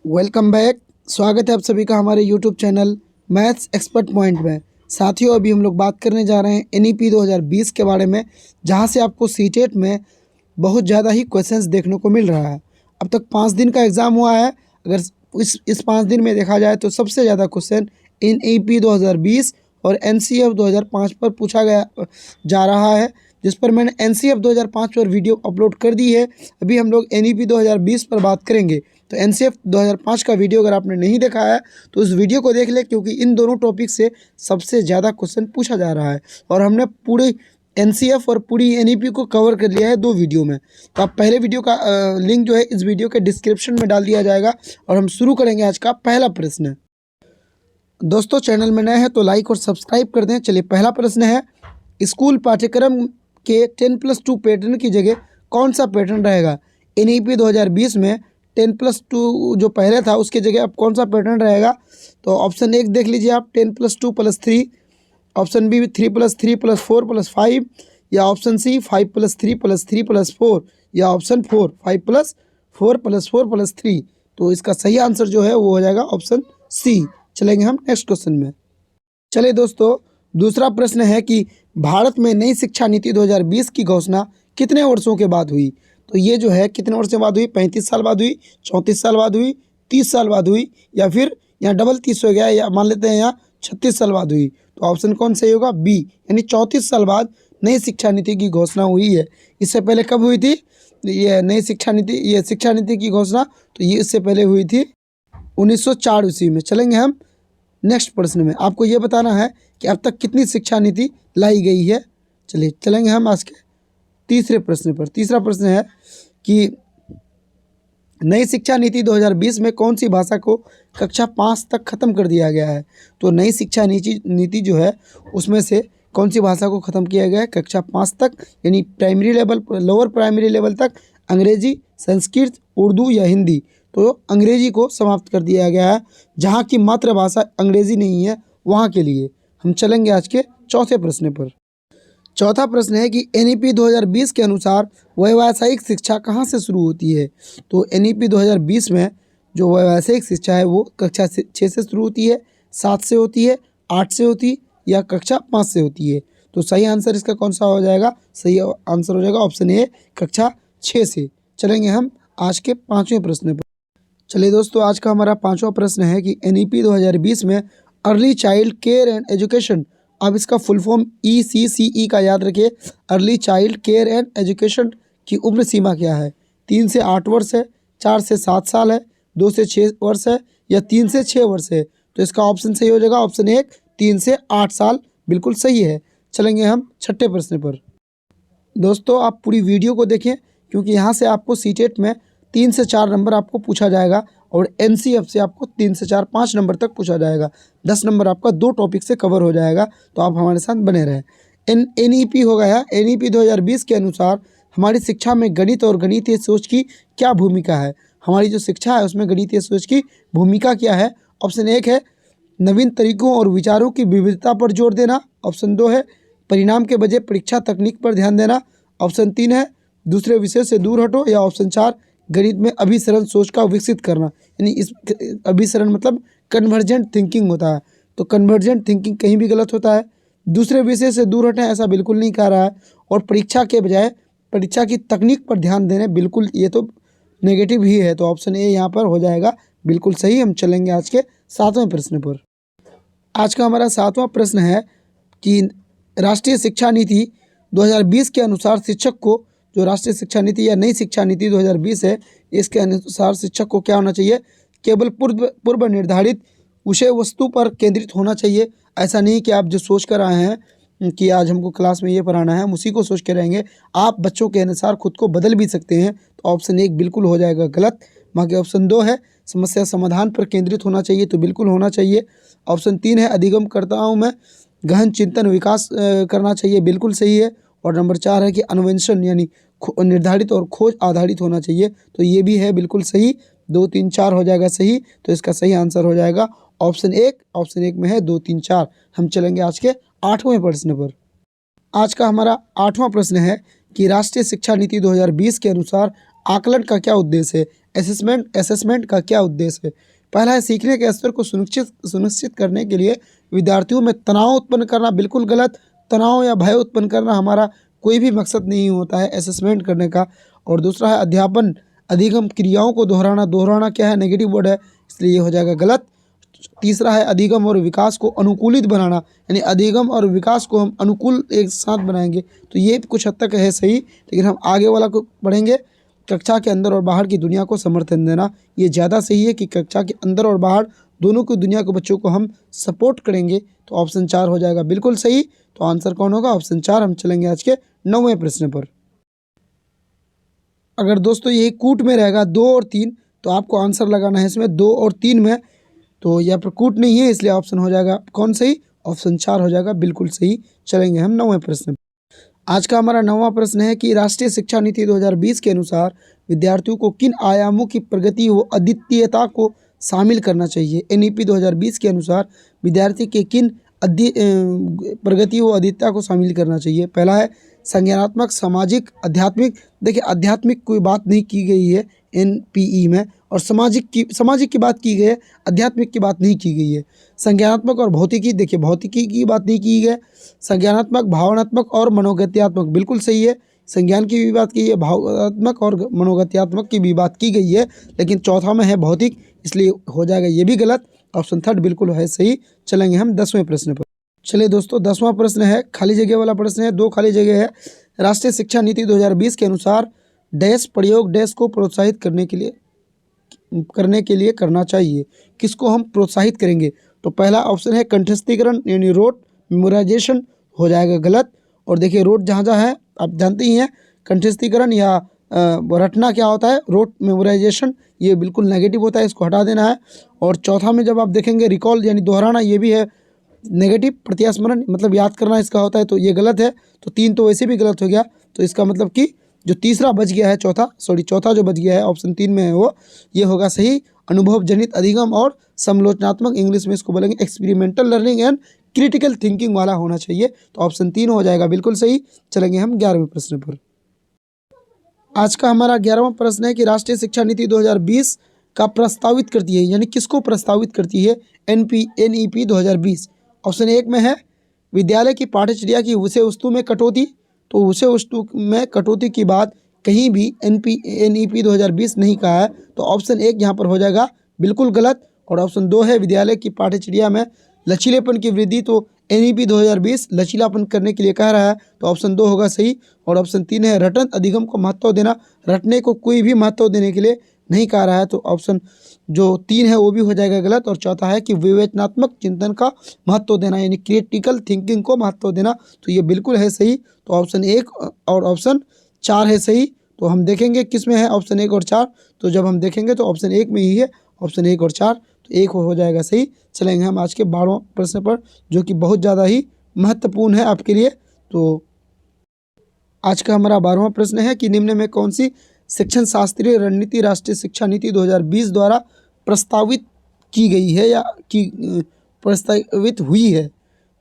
Welcome back. स्वागत है आप सभी का हमारे YouTube channel maths expert point में। साथियों, अभी हम लोग बात करने जा रहे हैं एनईपी 2020 के बारे में, जहां से आपको सीटेट में बहुत ज़्यादा ही क्वेश्चंस देखने को मिल रहा है। अब तक 5 दिन का एग्ज़ाम हुआ है। अगर इस 5 दिन में देखा जाए तो सबसे ज़्यादा क्वेश्चन एनईपी 2020 और एनसीएफ 2005 पर पूछा गया जा रहा है, जिस पर मैंने एनसीएफ 2005 पर वीडियो अपलोड कर दी है। अभी हम लोग एनईपी 2020 पर बात करेंगे। तो एनसीएफ 2005 का वीडियो अगर आपने नहीं देखा है तो उस वीडियो को देख ले, क्योंकि इन दोनों टॉपिक से सबसे ज़्यादा क्वेश्चन पूछा जा रहा है और हमने पूरे एनसीएफ और पूरी एनईपी को कवर कर लिया है 2 वीडियो में। तो आप पहले वीडियो का लिंक जो है इस वीडियो के डिस्क्रिप्शन में डाल दिया जाएगा। और हम शुरू करेंगे आज का पहला प्रश्न। दोस्तों, चैनल में नए हैं तो लाइक और सब्सक्राइब कर दें। चलिए, पहला प्रश्न है, स्कूल पाठ्यक्रम के 10+2 पैटर्न की जगह कौन सा पैटर्न रहेगा? एनईपी 2020 में 10+2 जो पहले था उसकी जगह अब कौन सा पैटर्न रहेगा? तो ऑप्शन 1 देख लीजिए आप, 10+2+3, ऑप्शन बी 3+3+4+5, या ऑप्शन सी 5+3+3+4, या ऑप्शन 4 5+4+4+3। तो इसका सही आंसर जो है वो हो जाएगा ऑप्शन सी। चलेंगे हम नेक्स्ट क्वेश्चन में। चलिए दोस्तों, दूसरा प्रश्न है कि भारत में नई शिक्षा नीति 2020 की घोषणा कितने वर्षों के बाद हुई? तो ये जो है कितने वर्षों बाद हुई? 35 साल बाद हुई, 34 साल बाद हुई, 30 साल बाद हुई, या फिर यहाँ डबल 30 हो गया, या मान लेते हैं यहाँ 36 साल बाद हुई। तो ऑप्शन कौन सही होगा? बी, यानी 34 साल बाद नई शिक्षा नीति की घोषणा हुई है। इससे पहले कब हुई थी ये नई शिक्षा नीति, ये शिक्षा नीति की घोषणा? तो ये इससे पहले हुई थी 1904 ईस्वी में। चलेंगे हम नेक्स्ट प्रश्न में। आपको ये बताना है कि अब तक कितनी शिक्षा नीति लाई गई है। चलिए, चलेंगे हम आज के तीसरे प्रश्न पर। तीसरा प्रश्न है कि नई शिक्षा नीति 2020 में कौन सी भाषा को कक्षा 5 तक ख़त्म कर दिया गया है? तो नई शिक्षा नीति जो है उसमें से कौन सी भाषा को ख़त्म किया गया है कक्षा 5 तक, यानी primary level, lower primary level तक? अंग्रेजी, संस्कृत, उर्दू या हिंदी? तो अंग्रेजी को समाप्त कर दिया गया है। जहाँ की मातृभाषा अंग्रेजी नहीं है वहाँ के लिए। हम चलेंगे आज के चौथे प्रश्न पर। चौथा प्रश्न है कि एनईपी 2020 के अनुसार व्यावसायिक शिक्षा कहाँ से शुरू होती है? तो एनईपी 2020 में जो व्यावसायिक शिक्षा है वो कक्षा 6 से शुरू होती है, 7 से होती है, 8 से होती है, या कक्षा 5 से होती है? तो सही आंसर इसका कौन सा हो जाएगा? सही आंसर हो जाएगा ऑप्शन ए, कक्षा 6 से। चलेंगे हम आज के 5वें प्रश्न पर। चलिए दोस्तों, आज का हमारा 5वां प्रश्न है कि एनईपी 2020 में early child care and education, अब इसका फुल फॉर्म ECCE का याद रखिए। Early child care and education की उम्र सीमा क्या है? 3 से 8 वर्ष है, 4 से 7 साल है, 2 से 6 वर्ष है, या 3 से 6 वर्ष है? तो इसका ऑप्शन सही हो जाएगा ऑप्शन 1, 3 से 8 साल बिल्कुल सही है। चलेंगे हम छठे प्रश्न पर। दोस्तों, आप पूरी वीडियो को देखें, क्योंकि यहाँ से आपको सीटेट में 3 से 4 नंबर आपको पूछा जाएगा और एनसीएफ से आपको 3 से 4 5 नंबर तक पूछा जाएगा। 10 नंबर आपका 2 टॉपिक से कवर हो जाएगा। तो आप हमारे साथ बने रहें। एनईपी हो गया। एनईपी 2020 के अनुसार हमारी शिक्षा में गणित और गणितीय सोच की क्या भूमिका है? हमारी जो शिक्षा है उसमें गणितीय सोच की भूमिका क्या है? ऑप्शन 1 है नवीन तरीकों और विचारों की विविधता पर जोर देना। ऑप्शन 2 है परिणाम के बजाय परीक्षा तकनीक पर ध्यान देना। ऑप्शन 3 है दूसरे विषय से दूर हटो, या ऑप्शन 4 गणित में अभिसरण सोच का विकसित करना। यानी इस अभिसरण मतलब कन्वर्जेंट थिंकिंग होता है। तो कन्वर्जेंट थिंकिंग कहीं भी गलत होता है। दूसरे विषय से दूर हटें ऐसा बिल्कुल नहीं कह रहा है। और परीक्षा के बजाय परीक्षा की तकनीक पर ध्यान देने, बिल्कुल ये तो नेगेटिव ही है। तो ऑप्शन ए यहाँ पर हो जाएगा बिल्कुल सही। हम चलेंगे आज के 7वें प्रश्न पर। आज का हमारा 7वां प्रश्न है कि राष्ट्रीय शिक्षा नीति 2020 के अनुसार शिक्षक को, जो राष्ट्रीय शिक्षा नीति या नई शिक्षा नीति 2020 है, इसके अनुसार शिक्षक को क्या होना चाहिए? केवल पूर्व निर्धारित विषय वस्तु पर केंद्रित होना चाहिए। ऐसा नहीं कि आप जो सोच कर आए हैं कि आज हमको क्लास में ये पढ़ाना है, हम उसी को सोच के रहेंगे। आप बच्चों के अनुसार खुद को बदल भी सकते हैं। तो ऑप्शन 1 बिल्कुल हो जाएगा गलत। बाकी ऑप्शन 2 है समस्या समाधान पर केंद्रित होना चाहिए, तो बिल्कुल होना चाहिए। ऑप्शन 3 है अधिगमकर्ताओं में गहन चिंतन विकास करना चाहिए, बिल्कुल सही है। और नंबर 4 है कि अन्वेषण यानी निर्धारित और खोज आधारित होना चाहिए, तो ये भी है बिल्कुल सही। 2 3 4 हो जाएगा सही। तो इसका सही आंसर हो जाएगा ऑप्शन 1। ऑप्शन 1 में है 2 3 4। हम चलेंगे आज के 8वें प्रश्न पर। आज का हमारा 8वां प्रश्न है कि राष्ट्रीय शिक्षा नीति 2020 के अनुसार आकलन का क्या उद्देश्य है? असेसमेंट का क्या उद्देश्य है? पहला है सीखने के स्तर को सुनिश्चित करने के लिए विद्यार्थियों में तनाव उत्पन्न करना, बिल्कुल गलत। तनाव या भय उत्पन्न करना हमारा कोई भी मकसद नहीं होता है असेसमेंट करने का। और दूसरा है अध्यापन अधिगम क्रियाओं को दोहराना क्या है? नेगेटिव वर्ड है, इसलिए ये हो जाएगा गलत। तीसरा है अधिगम और विकास को अनुकूलित बनाना, यानी अधिगम और विकास को हम अनुकूल एक साथ बनाएंगे, तो ये कुछ हद तक है सही। लेकिन हम आगे वाला को पढ़ेंगे, कक्षा के अंदर और बाहर की दुनिया को समर्थन देना, ये ज़्यादा सही है कि कक्षा के अंदर और बाहर दोनों की दुनिया के बच्चों को हम सपोर्ट करेंगे, तो ऑप्शन 4 हो जाएगा बिल्कुल सही। तो आंसर कौन होगा? ऑप्शन 4। हम चलेंगे आज के 9वें प्रश्न पर। अगर दोस्तों यही कूट में रहेगा 2 और 3, तो आपको आंसर लगाना है इसमें 2 और 3 में, तो यहाँ पर कूट नहीं है, इसलिए ऑप्शन हो जाएगा कौन सही? ऑप्शन 4 हो जाएगा बिल्कुल सही। चलेंगे हम 9वें प्रश्न पर। आज का हमारा 9वां प्रश्न है कि राष्ट्रीय शिक्षा नीति 2020 के अनुसार विद्यार्थियों को किन आयामों की प्रगति व अद्वितीयता को शामिल करना चाहिए? एनईपी 2020 के अनुसार विद्यार्थी के किन प्रगति व अद्वितीयता को शामिल करना चाहिए? पहला है संज्ञानात्मक, सामाजिक, आध्यात्मिक। देखिए आध्यात्मिक कोई बात नहीं की गई है एनपीई में, और सामाजिक की बात की गई है, आध्यात्मिक की बात नहीं की गई है। संज्ञानात्मक और भौतिकी, देखिए भौतिकी की बात नहीं की गई। संज्ञानात्मक, भावनात्मक और मनोगत्यात्मक, बिल्कुल सही है। संज्ञान की भी बात की है, भावनात्मक और मनोगत्यात्मक की भी बात की गई है, लेकिन चौथा में है भौतिक, इसलिए हो जाएगा ये भी गलत। ऑप्शन 3 बिल्कुल है सही। चलेंगे हम 10वें प्रश्न पर। चलिए दोस्तों 10वां प्रश्न है खाली जगह वाला प्रश्न है, 2 खाली जगह है। राष्ट्रीय शिक्षा नीति 2020 के अनुसार डैश प्रयोग डैश को प्रोत्साहित करने के लिए करना चाहिए। किसको हम प्रोत्साहित करेंगे? तो पहला ऑप्शन है कंठस्थीकरण, यानी रोट मेमोराइजेशन, हो जाएगा गलत। और देखिए रोट जहाँ जहाँ है आप जानते ही हैं, कंठस्थीकरण या रटना क्या होता है? रोट मेमोराइजेशन, ये बिल्कुल नेगेटिव होता है, इसको हटा देना है। और चौथा में जब आप देखेंगे रिकॉल यानी दोहराना, ये भी है नेगेटिव। प्रत्यास्मरण मतलब याद करना इसका होता है, तो ये गलत है। तो 3 तो वैसे भी गलत हो गया, तो इसका मतलब कि जो तीसरा बच गया है, चौथा जो बच गया है ऑप्शन 3 में है वो, ये होगा सही। अनुभव जनित अधिगम और समलोचनात्मक, इंग्लिश में इसको बोलेंगे experimental learning and critical thinking वाला होना चाहिए, तो ऑप्शन 3 हो जाएगा बिल्कुल सही। चलेंगे हम 11वें प्रश्न पर। आज का हमारा 11वां प्रश्न है कि राष्ट्रीय शिक्षा नीति 2020 का प्रस्तावित करती है, यानी किसको प्रस्तावित करती है? एनईपी 2020। ऑप्शन 1 में है विद्यालय की पाठ्यचर्या की विषय वस्तु में कटौती, तो विषय वस्तु में कटौती की बात कहीं भी एनईपी 2020 नहीं कहा है, तो ऑप्शन 1 यहाँ पर हो जाएगा बिल्कुल गलत। और ऑप्शन 2 है विद्यालय की पाठ्यचर्या में लचीलेपन की वृद्धि, तो एनईपी 2020 लचीलापन करने के लिए कह रहा है, तो ऑप्शन 2 होगा सही। और ऑप्शन 3 है रटन अधिगम को महत्व देना, रटने को कोई भी महत्व देने के लिए नहीं कह रहा है, तो ऑप्शन जो 3 है वो भी हो जाएगा गलत। और चौथा है कि विवेचनात्मक चिंतन का महत्व देना, यानी क्रिटिकल थिंकिंग को महत्व देना, तो ये बिल्कुल है सही। तो ऑप्शन 1 और ऑप्शन 4 है सही। तो हम देखेंगे किस में है ऑप्शन 1 और 4, तो जब हम देखेंगे तो ऑप्शन 1 में ही है, ऑप्शन 1 और 4, तो 1 हो जाएगा सही। चलेंगे हम आज के 12वें प्रश्न पर, जो कि बहुत ज़्यादा ही महत्वपूर्ण है आपके लिए। तो आज का हमारा 12वां प्रश्न है कि निम्न में कौन सी शिक्षण शास्त्रीय रणनीति राष्ट्रीय शिक्षा नीति 2020 द्वारा प्रस्तावित की गई है या प्रस्तावित हुई है?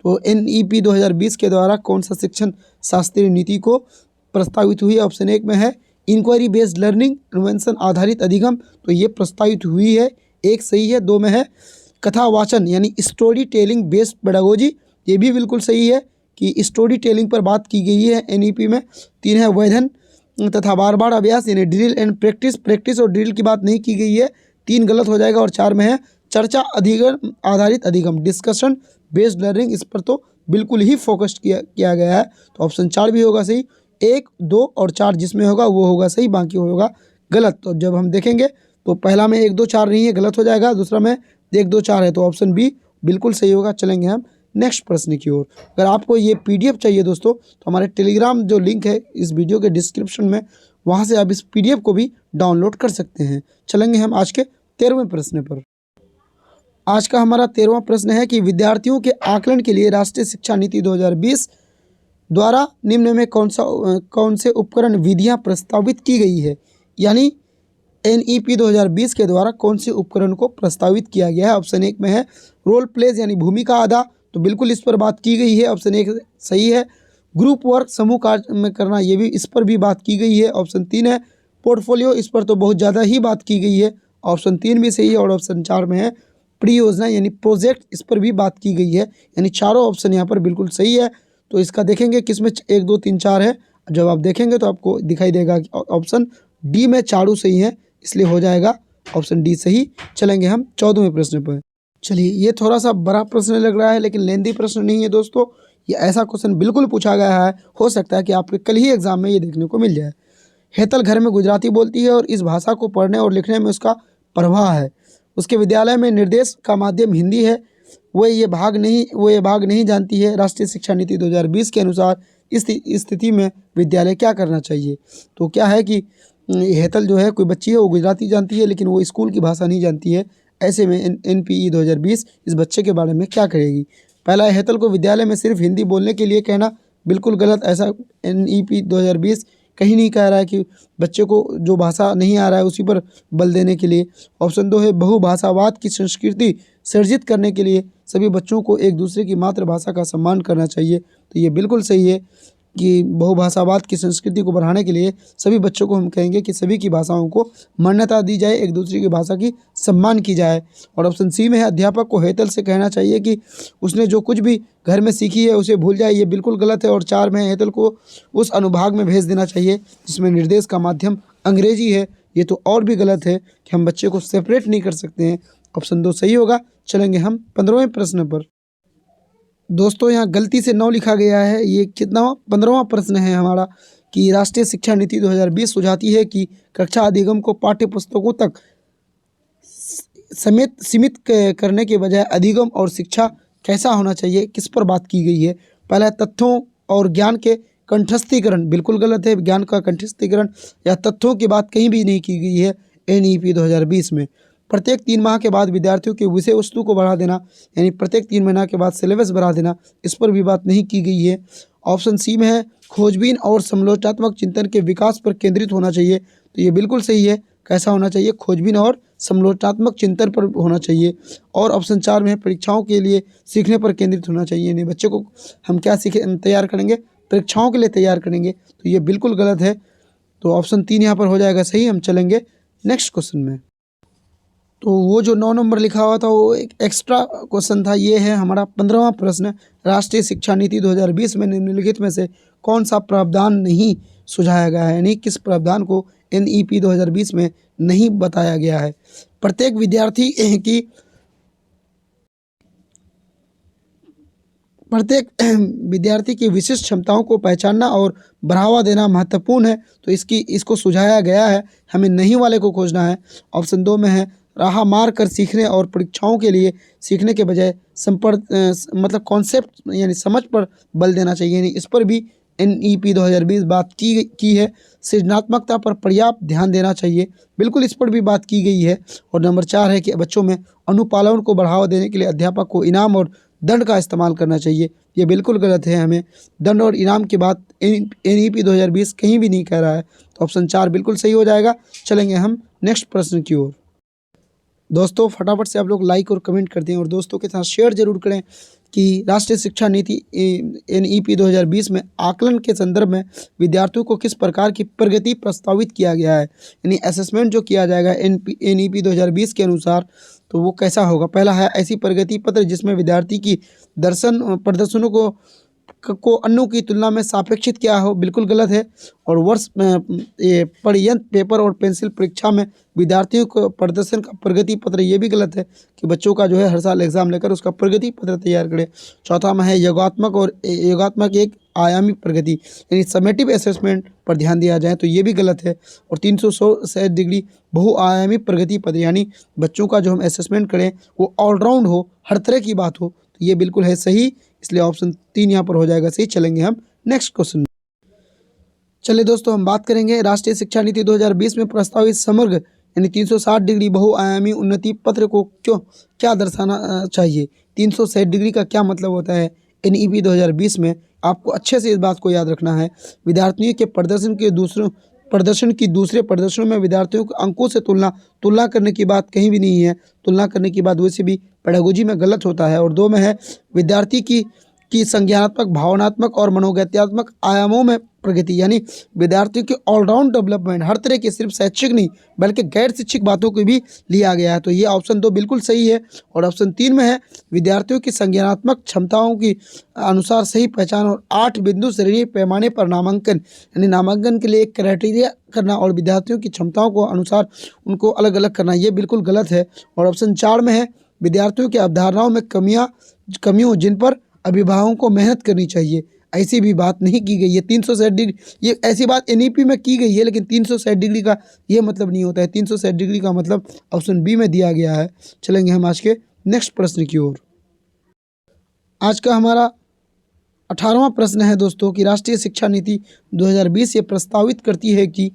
तो एनईपी 2020 के द्वारा कौन सा शिक्षण शास्त्रीय नीति को प्रस्तावित हुई है? ऑप्शन 1 में है इंक्वायरी बेस्ड लर्निंग, इन्वेंशन आधारित अधिगम, तो ये प्रस्तावित हुई है, 1 सही है। 2 में है कथावाचन यानी स्टोरी टेलिंग बेस्ड पेडागोजी, ये भी बिल्कुल सही है कि स्टोरी टेलिंग पर बात की गई है एनईपी में। 3 है वैधन तथा बार बार अभ्यास यानी ड्रिल एंड प्रैक्टिस और ड्रिल की बात नहीं की गई है, 3 गलत हो जाएगा। और 4 में है चर्चा अधिगम आधारित अधिगम, डिस्कशन बेस्ड लर्निंग, इस पर तो बिल्कुल ही फोकस किया गया है, तो ऑप्शन 4 भी होगा सही। 1, 2 और 4 जिसमें होगा वो होगा सही, बाकी होगा गलत। तो जब हम देखेंगे तो पहला में 1, 2, 4 नहीं है, गलत हो जाएगा। दूसरा में 1, 2, 4 है, तो ऑप्शन बी बिल्कुल सही होगा। चलेंगे हम नेक्स्ट प्रश्न की ओर। अगर आपको ये पीडीएफ चाहिए दोस्तों, तो हमारे टेलीग्राम जो लिंक है इस वीडियो के डिस्क्रिप्शन में, वहाँ से आप इस पीडीएफ को भी डाउनलोड कर सकते हैं। चलेंगे हम आज के 13वें प्रश्न पर। आज का हमारा 13वां प्रश्न है कि विद्यार्थियों के आकलन के लिए राष्ट्रीय शिक्षा नीति 2020 द्वारा निम्न में कौन से उपकरण विधियाँ प्रस्तावित की गई है? यानी एनईपी 2020 के द्वारा कौन से उपकरण को प्रस्तावित किया गया है? ऑप्शन 1 में है रोल प्लेज यानी भूमिका अदा, तो बिल्कुल इस पर बात की गई है, ऑप्शन 1 सही है। ग्रुप वर्क समूह कार्य में करना, ये भी इस पर भी बात की गई है, ऑप्शन 3 है। पोर्टफोलियो, इस पर तो बहुत ज़्यादा ही बात की गई है, ऑप्शन 3 भी सही है। और ऑप्शन 4 में है परियोजना यानी प्रोजेक्ट, इस पर भी बात की गई है, यानी चारों ऑप्शन यहाँ पर बिल्कुल सही है। तो इसका देखेंगे किसमें 1 2 3 4 है। जब आप देखेंगे तो आपको दिखाई देगा कि ऑप्शन डी में चारों सही है, इसलिए हो जाएगा ऑप्शन डी सही। चलेंगे हम 14वें प्रश्न पर। चलिए, ये थोड़ा सा बड़ा प्रश्न लग रहा है लेकिन लेंदी प्रश्न नहीं है दोस्तों। ये ऐसा क्वेश्चन बिल्कुल पूछा गया है, हो सकता है कि आपके कल ही एग्जाम में ये देखने को मिल जाए। हेतल घर में गुजराती बोलती है और इस भाषा को पढ़ने और लिखने में उसका प्रवाह है। उसके विद्यालय में निर्देश का माध्यम हिंदी है। वो ये भाग नहीं जानती है। राष्ट्रीय शिक्षा नीति 2020 के अनुसार इस स्थिति में विद्यालय क्या करना चाहिए? तो क्या है कि हेतल जो है, कोई बच्ची है, वो गुजराती जानती है लेकिन वो स्कूल की भाषा नहीं जानती है। ऐसे में NPE 2020 इस बच्चे के बारे में क्या करेगी? पहला है, हेतल को विद्यालय में सिर्फ हिंदी बोलने के लिए कहना, बिल्कुल गलत। ऐसा NEP 2020 कहीं नहीं कह रहा है कि बच्चे को जो भाषा नहीं आ रहा है उसी पर बल देने के लिए। ऑप्शन 2 है, बहुभाषावाद की संस्कृति सर्जित करने के लिए सभी बच्चों को एक दूसरे की मातृभाषा का सम्मान करना चाहिए। तो ये बिल्कुल सही है कि बहुभाषावाद की संस्कृति को बढ़ाने के लिए सभी बच्चों को हम कहेंगे कि सभी की भाषाओं को मान्यता दी जाए, एक दूसरे की भाषा की सम्मान की जाए। और ऑप्शन सी में है, अध्यापक को हेतल से कहना चाहिए कि उसने जो कुछ भी घर में सीखी है उसे भूल जाए, ये बिल्कुल गलत है। और 4 में हेतल को उस अनुभाग में भेज देना चाहिए जिसमें निर्देश का माध्यम अंग्रेजी है, ये तो और भी गलत है कि हम बच्चे को सेपरेट नहीं कर सकते हैं। ऑप्शन 2 सही होगा। चलेंगे हम 15वें प्रश्न पर। दोस्तों, यहाँ गलती से 9 लिखा गया है, ये कितना 15वां प्रश्न है हमारा कि राष्ट्रीय शिक्षा नीति 2020 सुझाती है कि कक्षा अधिगम को पाठ्य पुस्तकों तक समेत सीमित करने के बजाय अधिगम और शिक्षा कैसा होना चाहिए, किस पर बात की गई है? पहला है, तथ्यों और ज्ञान के कंठस्थीकरण, बिल्कुल गलत है। ज्ञान का कंठस्थीकरण या तथ्यों की बात कहीं भी नहीं की गई है NEP 2020 में। प्रत्येक 3 माह के बाद विद्यार्थियों की विषय वस्तु को बढ़ा देना, यानी प्रत्येक 3 महीना के बाद सिलेबस बढ़ा देना, इस पर भी बात नहीं की गई है। ऑप्शन सी में है, खोजबीन और समालोचनात्मक चिंतन के विकास पर केंद्रित होना चाहिए। तो ये बिल्कुल सही है। कैसा होना चाहिए? खोजबीन और समालोचनात्मक चिंतन पर होना चाहिए। और ऑप्शन 4 में है, परीक्षाओं के लिए सीखने पर केंद्रित होना चाहिए, यानी बच्चे को हम क्या तैयार करेंगे? परीक्षाओं के लिए तैयार करेंगे। तो ये बिल्कुल गलत है। तो ऑप्शन 3 यहाँ पर हो जाएगा सही। हम चलेंगे नेक्स्ट क्वेश्चन में। तो वो जो 9 नंबर लिखा हुआ था वो एक एक्स्ट्रा क्वेश्चन था। ये है हमारा 15वां प्रश्न, राष्ट्रीय शिक्षा नीति 2020 में निम्नलिखित में से कौन सा प्रावधान नहीं सुझाया गया है, यानी किस प्रावधान को NEP 2020 में नहीं बताया गया है? प्रत्येक विद्यार्थी की विशिष्ट क्षमताओं को पहचानना और बढ़ावा देना महत्वपूर्ण है। तो इसको सुझाया गया है, हमें नहीं वाले को खोजना है। ऑप्शन 2 में है, राह मार कर सीखने और परीक्षाओं के लिए सीखने के बजाय मतलब कॉन्सेप्ट यानी समझ पर बल देना चाहिए, यानी इस पर भी NEP 2020 बात की है। सृजनात्मकता पर पर्याप्त ध्यान देना चाहिए, बिल्कुल इस पर भी बात की गई है। और नंबर 4 है कि बच्चों में अनुपालन को बढ़ावा देने के लिए अध्यापक को इनाम और दंड का इस्तेमाल करना चाहिए, ये बिल्कुल गलत है। हमें दंड और इनाम की बात NEP 2020 कहीं भी नहीं कह रहा है। तो ऑप्शन 4 बिल्कुल सही हो जाएगा। चलेंगे हम नेक्स्ट प्रश्न की ओर। दोस्तों, फटाफट से आप लोग लाइक और कमेंट कर दें और दोस्तों के साथ शेयर जरूर करें कि राष्ट्रीय शिक्षा नीति NEP 2020 में आकलन के संदर्भ में विद्यार्थियों को किस प्रकार की प्रगति प्रस्तावित किया गया है, यानी असेसमेंट जो किया जाएगा NEP 2020 के अनुसार, तो वो कैसा होगा? पहला है, ऐसी प्रगति पत्र जिसमें विद्यार्थी की प्रदर्शनों को अन्यों की तुलना में सापेक्षित किया हो, बिल्कुल गलत है। और वर्ष पर्यंत पेपर और पेंसिल परीक्षा में विद्यार्थियों को प्रदर्शन का प्रगति पत्र, ये भी गलत है कि बच्चों का जो है हर साल एग्जाम लेकर उसका प्रगति पत्र तैयार करें। चौथा में है, योगात्मक एक आयामी प्रगति यानी समेटिव असेसमेंट पर ध्यान दिया जाए, तो ये भी गलत है। और 360 डिग्री बहुआयामी प्रगति पत्र, यानी बच्चों का जो हम असेसमेंट करें वो ऑलराउंड हो, हर तरह की बात हो, तो ये बिल्कुल है सही, इसलिए ऑप्शन 3 यहाँ पर हो जाएगा सही। चलेंगे हम नेक्स्ट क्वेश्चन। चलिए दोस्तों, हम बात करेंगे राष्ट्रीय शिक्षा नीति 2020 में प्रस्तावित समग्र यानी 360 डिग्री बहुआयामी उन्नति पत्र को क्या दर्शाना चाहिए? 360 डिग्री का क्या मतलब होता है NEP 2020 में? आपको अच्छे से इस बात को याद रखना है। विद्यार्थियों के प्रदर्शन की दूसरे प्रदर्शनों में विद्यार्थियों को अंकों से तुलना करने की बात कहीं भी नहीं है। तुलना करने की बात वैसे भी पेडागोजी में गलत होता है। और 2 में है, विद्यार्थी की संज्ञानात्मक, भावनात्मक और मनोगत्यात्मक आयामों में प्रगति, यानी विद्यार्थियों की ऑलराउंड डेवलपमेंट, हर तरह की सिर्फ शैक्षिक नहीं बल्कि गैर शिक्षिक बातों को भी लिया गया है। तो ये ऑप्शन 2 बिल्कुल सही है। और ऑप्शन 3 में है विद्यार्थियों की संज्ञानात्मक क्षमताओं की अनुसार सही पहचान और 8 बिंदु श्रेणी पैमाने पर नामांकन, यानी नामांकन के लिए एक क्राइटेरिया करना और विद्यार्थियों की क्षमताओं को अनुसार उनको अलग अलग करना, ये बिल्कुल गलत है। और ऑप्शन 4 में है विद्यार्थियों की अवधारणाओं में कमियों जिन पर अभिभावकों को मेहनत करनी चाहिए, ऐसी भी बात नहीं की गई है। 360 डिग्री, ये ऐसी बात एनईपी में की गई है, लेकिन 360 डिग्री का ये मतलब नहीं होता है। 360 डिग्री का मतलब ऑप्शन बी में दिया गया है। चलेंगे हम आज के नेक्स्ट प्रश्न की ओर। आज का हमारा 18वां प्रश्न है दोस्तों कि राष्ट्रीय शिक्षा नीति 2020 ये प्रस्तावित करती है कि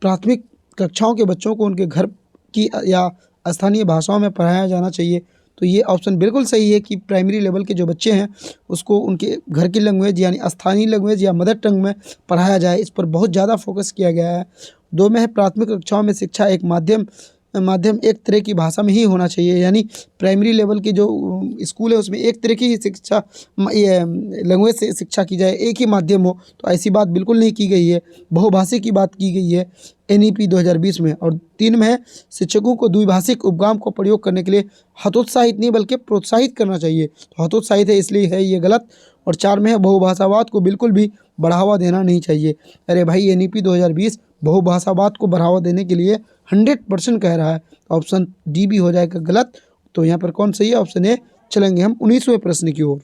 प्राथमिक कक्षाओं के बच्चों को उनके घर की या स्थानीय भाषाओं में पढ़ाया जाना चाहिए। तो ये ऑप्शन बिल्कुल सही है कि प्राइमरी लेवल के जो बच्चे हैं उसको उनके घर की लैंग्वेज यानी स्थानीय लैंग्वेज या मदर टंग में पढ़ाया जाए, इस पर बहुत ज़्यादा फोकस किया गया है। 2 में है प्राथमिक कक्षाओं में शिक्षा एक माध्यम एक तरह की भाषा में ही होना चाहिए, यानी प्राइमरी लेवल की जो स्कूल है उसमें एक तरह की ही शिक्षा ये लैंग्वेज से शिक्षा की जाए, एक ही माध्यम हो। तो ऐसी बात बिल्कुल नहीं की गई है, बहुभाषी की बात की गई है एनईपी 2020 में। और 3 में है शिक्षकों को द्विभाषिक उपगाम को प्रयोग करने के लिए हतोत्साहित नहीं बल्कि प्रोत्साहित करना चाहिए। तो हतोत्साहित है इसलिए है ये गलत। और 4 में है बहुभाषावाद को बिल्कुल भी बढ़ावा देना नहीं चाहिए। अरे भाई एनईपी 2020 बहुभाषावाद को बढ़ावा देने के लिए 100% कह रहा है। ऑप्शन डी भी हो जाएगा गलत। तो यहाँ पर कौन सही है? Option A. चलेंगे हम 19वें प्रश्न की ओर।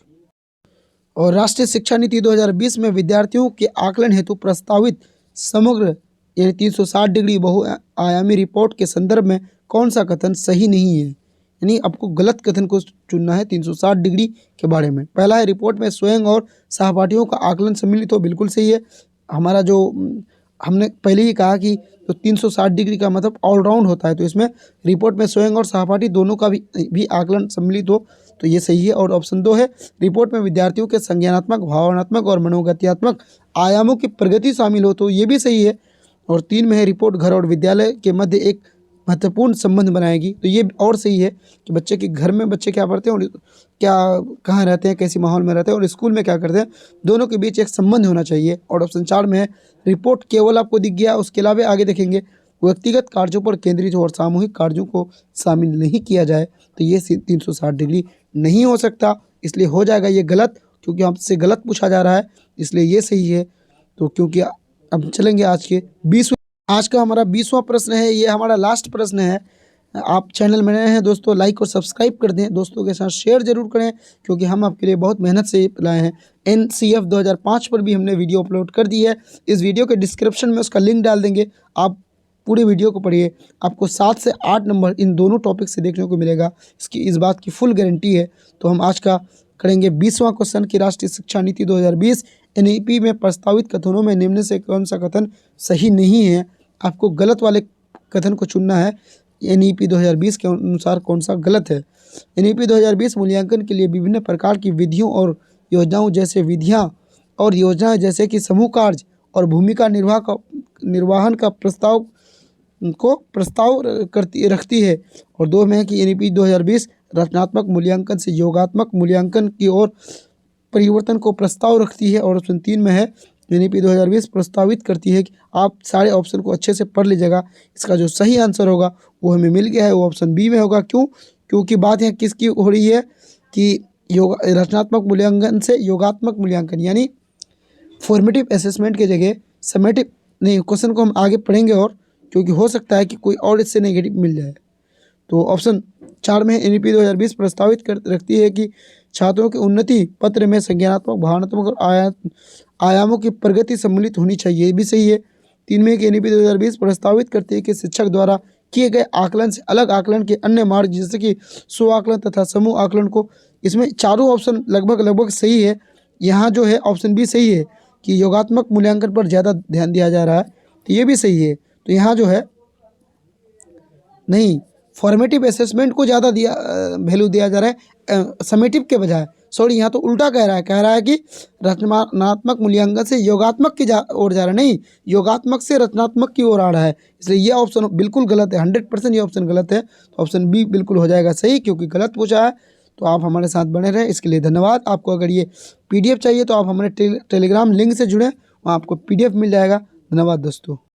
और राष्ट्रीय शिक्षा नीति 2020 में विद्यार्थियों के आकलन हेतु प्रस्तावित समग्र 360 डिग्री बहुआयामी रिपोर्ट के संदर्भ में कौन सा कथन सही नहीं है? यानी आपको गलत कथन को चुनना है 360 डिग्री के बारे में। पहला है रिपोर्ट में स्वयं और सहपाठियों का आकलन सम्मिलित हो, बिल्कुल सही है। हमारा जो हमने पहले ही कहा कि तो 360 डिग्री का मतलब ऑलराउंड होता है, तो इसमें रिपोर्ट में स्वयं और सहपाठी दोनों का भी आकलन सम्मिलित हो, तो ये सही है। और ऑप्शन 2 है रिपोर्ट में विद्यार्थियों के संज्ञानात्मक, भावनात्मक और मनोगत्यात्मक आयामों की प्रगति शामिल हो, तो ये भी सही है। और 3 में है रिपोर्ट घर और विद्यालय के मध्य एक महत्वपूर्ण संबंध बनाएगी, तो ये और सही है कि बच्चे के घर में बच्चे क्या पढ़ते हैं और क्या कहाँ रहते हैं, कैसी माहौल में रहते हैं और स्कूल में क्या करते हैं, दोनों के बीच एक संबंध होना चाहिए। और ऑप्शन 4 में है रिपोर्ट केवल आपको दिख गया, उसके अलावा आगे देखेंगे व्यक्तिगत कार्यों पर केंद्रित हो और सामूहिक कार्यों को शामिल नहीं किया जाए, तो ये 360 डिग्री नहीं हो सकता, इसलिए हो जाएगा ये गलत, क्योंकि आपसे गलत पूछा जा रहा है, इसलिए ये सही है। तो क्योंकि अब चलेंगे आज का हमारा 20वां प्रश्न है, ये हमारा लास्ट प्रश्न है। आप चैनल में नए हैं दोस्तों, लाइक और सब्सक्राइब कर दें, दोस्तों के साथ शेयर जरूर करें, क्योंकि हम आपके लिए बहुत मेहनत से लाए हैं। NCF 2005 पर भी हमने वीडियो अपलोड कर दी है, इस वीडियो के डिस्क्रिप्शन में उसका लिंक डाल देंगे, आप पूरे वीडियो को पढ़िए, आपको 7 से 8 नंबर इन दोनों टॉपिक से देखने को मिलेगा, इस बात की फुल गारंटी है। तो हम आज का करेंगे 20वां क्वेश्चन की राष्ट्रीय शिक्षा नीति 2020 NEP में प्रस्तावित कथनों में निम्न से कौन सा कथन सही नहीं है? आपको गलत वाले कथन को चुनना है। NEP 2020 के अनुसार कौन सा गलत है? NEP 2020 मूल्यांकन के लिए विभिन्न प्रकार की विधियों और योजनाएं जैसे कि समूह कार्य और भूमिका निर्वाहन का प्रस्ताव रखती है। और 2 में है कि NEP 2020 रचनात्मक मूल्यांकन से योगात्मक मूल्यांकन की ओर परिवर्तन को प्रस्ताव रखती है। और ऑप्शन 3 में है NEP 2020 प्रस्तावित करती है कि आप सारे ऑप्शन को अच्छे से पढ़ लीजिएगा, इसका जो सही आंसर होगा वो हमें मिल गया है, वो ऑप्शन बी में होगा। क्यों? क्योंकि बात यहाँ किसकी हो रही है कि रचनात्मक मूल्यांकन से योगात्मक मूल्यांकन, यानी फॉर्मेटिव असेसमेंट की जगह समेटिव नहीं। क्वेश्चन को हम आगे पढ़ेंगे, और क्योंकि हो सकता है कि कोई और इससे नेगेटिव मिल जाए। तो ऑप्शन 4 में NEP 2020 प्रस्तावित रखती है कि छात्रों के उन्नति पत्र में संज्ञानात्मक, भावनात्मक और आयामों की प्रगति सम्मिलित होनी चाहिए, ये भी सही है। 3 में कि NEP 2020 प्रस्तावित करती है कि शिक्षक द्वारा किए गए आकलन से अलग आकलन के अन्य मार्ग जैसे कि स्व आकलन तथा समूह आकलन को, इसमें चारों ऑप्शन लगभग सही है। यहाँ जो है ऑप्शन बी सही है कि योगात्मक मूल्यांकन पर ज़्यादा ध्यान दिया जा रहा है, तो ये भी सही है। तो यहाँ जो है नहीं, फॉर्मेटिव असेसमेंट को ज़्यादा वैल्यू दिया जा रहा है समेटिव के बजाय। सॉरी, यहाँ तो उल्टा कह रहा है कि रचनात्मक मूल्यांकन से योगात्मक की ओर जा रहा है, नहीं, योगात्मक से रचनात्मक की ओर आ रहा है, इसलिए ये ऑप्शन बिल्कुल गलत है। 100% ये ऑप्शन गलत है। तो ऑप्शन बी बिल्कुल हो जाएगा सही, क्योंकि गलत पूछा है। तो आप हमारे साथ बने रहें, इसके लिए धन्यवाद। आपको अगर ये PDF चाहिए तो आप हमारे टेलीग्राम लिंक से जुड़ें, वहाँ आपको PDF मिल जाएगा। धन्यवाद दोस्तों।